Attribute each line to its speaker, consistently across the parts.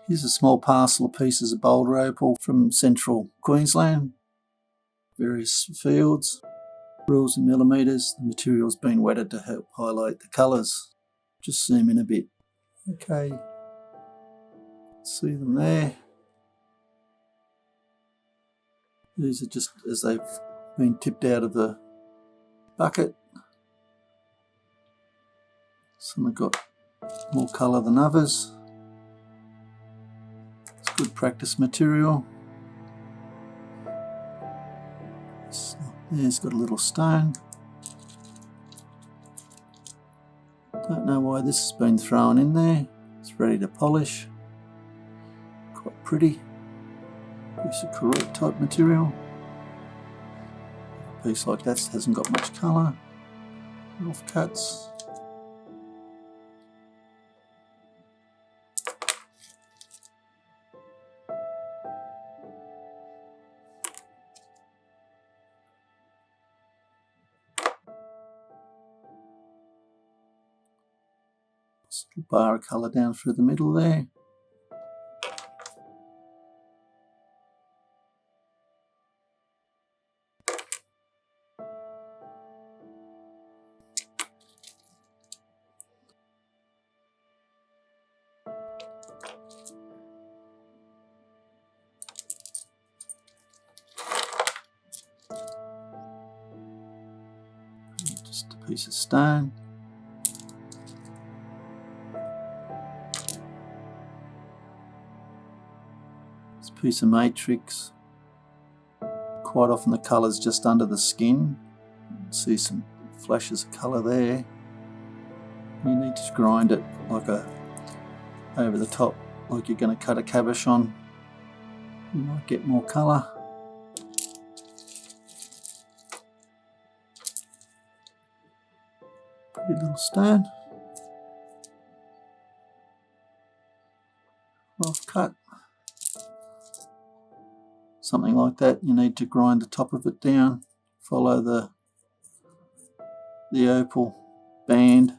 Speaker 1: Here's a small parcel of pieces of Boulder Opal from central Queensland. Various fields, rules in millimetres. The material's been wetted to help highlight the colours. Just zoom in a bit. Okay, see them there. These are just as they've been tipped out of the bucket. Some have got more colour than others. It's good practice material. There's got a little stone. Don't know why this has been thrown in there. It's ready to polish. Quite pretty. Piece of correct type material. A piece like that hasn't got much colour. Off cuts. Little bar of colour down through the middle there. Just a piece of stone. This piece of matrix. Quite often the colour's just under the skin. See some flashes of colour there. You need to grind it like over the top, like you're going to cut a cabochon. You might get more colour. Pretty little stone. Rough cut. Something like that, you need to grind the top of it down, follow the opal band,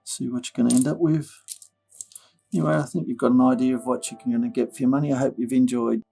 Speaker 1: see what you're going to end up with. Anyway, I think you've got an idea of what you're going to get for your money. I hope you've enjoyed.